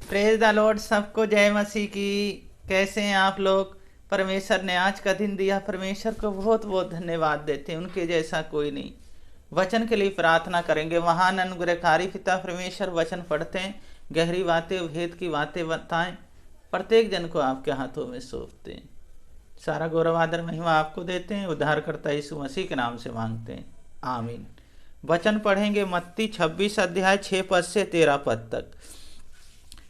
Praise the Lord, सबको जय मसीह की। कैसे हैं आप लोग? परमेश्वर ने आज का दिन दिया, परमेश्वर को बहुत बहुत धन्यवाद देते हैं। उनके जैसा कोई नहीं। वचन के लिए प्रार्थना करेंगे। महान अनुग्रहकारी पिता परमेश्वर, वचन पढ़ते हैं, गहरी बातें, भेद की बातें बताएं, प्रत्येक जन को आपके हाथों में सौंपते हैं। सारा गौरव आदर महिमा आपको देते हैं। उद्धारकर्ता यीशु मसीह के नाम से मांगते हैं, आमीन। वचन पढ़ेंगे मत्ती 26 अध्याय 6 पद से 13 पद तक।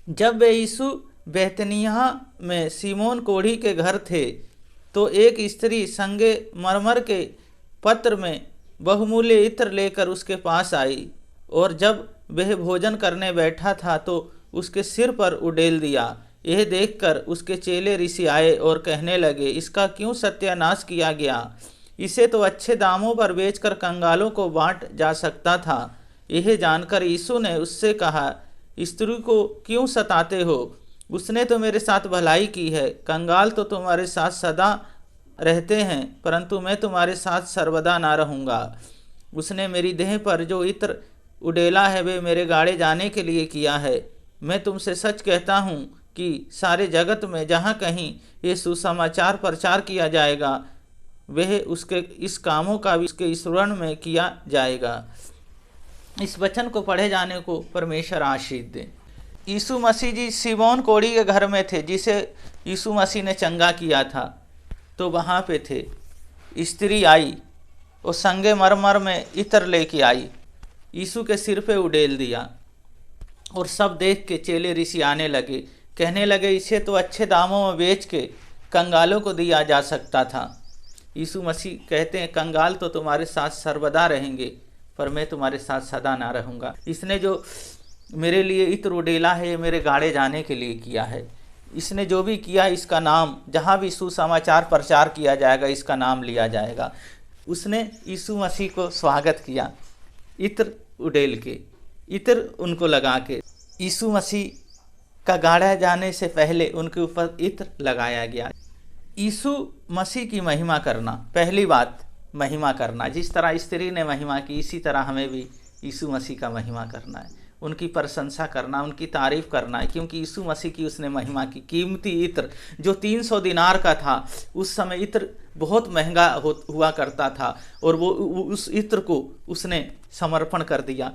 जब वे यीशु बैतनिय्याह में सीमोन कोढ़ी के घर थे, तो एक स्त्री संगे मरमर के पत्र में बहुमूल्य इत्र लेकर उसके पास आई, और जब वह भोजन करने बैठा था तो उसके सिर पर उडेल दिया। यह देखकर उसके चेले ऋषि आए और कहने लगे, इसका क्यों सत्यानाश किया गया? इसे तो अच्छे दामों पर बेचकर कंगालों को बांट जा सकता था। यह जानकर यीशु ने उससे कहा, स्त्री को क्यों सताते हो? उसने तो मेरे साथ भलाई की है। कंगाल तो तुम्हारे साथ सदा रहते हैं, परंतु मैं तुम्हारे साथ सर्वदा ना रहूँगा। उसने मेरी देह पर जो इत्र उडेला है वे मेरे गाड़े जाने के लिए किया है। मैं तुमसे सच कहता हूँ कि सारे जगत में जहाँ कहीं ये सुसमाचार प्रचार किया जाएगा, वह उसके इस कामों का भी उसके स्मरण में किया जाएगा। इस वचन को पढ़े जाने को परमेश्वर आशीष दे। यीशु मसीह जी सीमोन कोढ़ी के घर में थे, जिसे यीशु मसीह ने चंगा किया था। तो वहाँ पे थे, स्त्री आई और संगे मरमर में इत्र लेके आई, यीशु के सिर पे उडेल दिया। और सब देख के चेले ऋषि आने लगे, कहने लगे, इसे तो अच्छे दामों में बेच के कंगालों को दिया जा सकता था। यीशु मसीह कहते हैं, कंगाल तो तुम्हारे साथ सर्वदा रहेंगे, पर मैं तुम्हारे साथ सदा ना रहूँगा। इसने जो मेरे लिए इत्र उडेला है, ये मेरे गाड़े जाने के लिए किया है। इसने जो भी किया, इसका नाम जहाँ भी सुसमाचार प्रचार किया जाएगा, इसका नाम लिया जाएगा। उसने यीशु मसीह को स्वागत किया, इत्र उडेल के, इत्र उनको लगा के। यीशु मसीह का गाड़ा जाने से पहले उनके ऊपर इत्र लगाया गया। यीशु मसीह की महिमा करना, पहली बात महिमा करना। जिस तरह स्त्री ने महिमा की, इसी तरह हमें भी यीशु मसीह का महिमा करना है, उनकी प्रशंसा करना, उनकी तारीफ करना है, क्योंकि यीशु मसीह की उसने महिमा की। कीमती इत्र जो 300 दिनार का था, उस समय इत्र बहुत महंगा हुआ करता था, और वो उस इत्र को उसने समर्पण कर दिया,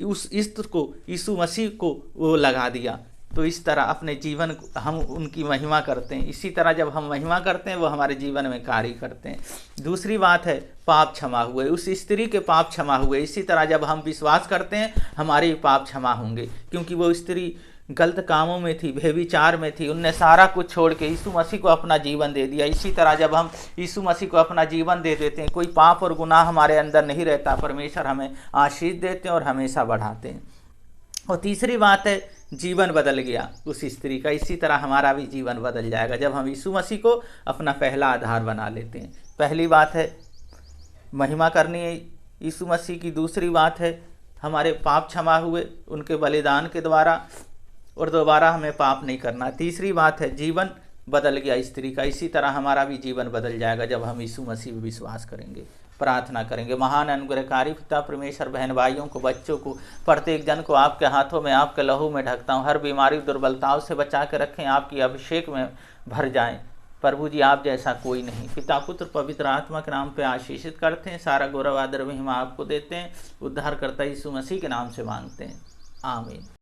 उस इत्र को यीशु मसीह को वो लगा दिया। तो इस तरह अपने जीवन को हम उनकी महिमा करते हैं। इसी तरह जब हम महिमा करते हैं, वो हमारे जीवन में कार्य करते हैं। दूसरी बात है, पाप क्षमा हुए, उस स्त्री के पाप क्षमा हुए। इसी तरह जब हम विश्वास करते हैं, हमारे पाप क्षमा होंगे, क्योंकि वो स्त्री गलत कामों में थी, व्यभिचार में थी। उनने सारा कुछ छोड़ के यीशु मसीह को अपना जीवन दे दिया। इसी तरह जब हम यीशु मसीह को अपना जीवन दे देते हैं, कोई पाप और गुनाह हमारे अंदर नहीं रहता। परमेश्वर हमें आशीष देते हैं और हमेशा बढ़ाते हैं। और तीसरी बात है, जीवन बदल गया उस स्त्री का। इसी तरह हमारा भी जीवन बदल जाएगा जब हम यीशु मसीह को अपना पहला आधार बना लेते हैं। पहली बात है महिमा करनी है यीशु मसीह की। दूसरी बात है हमारे पाप क्षमा हुए उनके बलिदान के द्वारा, और दोबारा हमें पाप नहीं करना। तीसरी बात है जीवन बदल गया स्त्री का। इसी तरह हमारा भी जीवन बदल जाएगा जब हम यीशु मसीह पर विश्वास करेंगे। प्रार्थना करेंगे। महान अनुग्रहकारी पिता परमेश्वर, बहन भाइयों को, बच्चों को, प्रत्येक जन को आपके हाथों में, आपके लहू में ढकता हूँ। हर बीमारी दुर्बलताओं से बचा के रखें, आपकी अभिषेक में भर जाएं। प्रभु जी, आप जैसा कोई नहीं। पिता पुत्र पवित्र आत्मा के नाम पे आशीषित करते हैं। सारा गौरव आदर महिमा आपको देते हैं। उद्धारकर्ता यीशु मसीह के नाम से मांगते हैं, आमीन।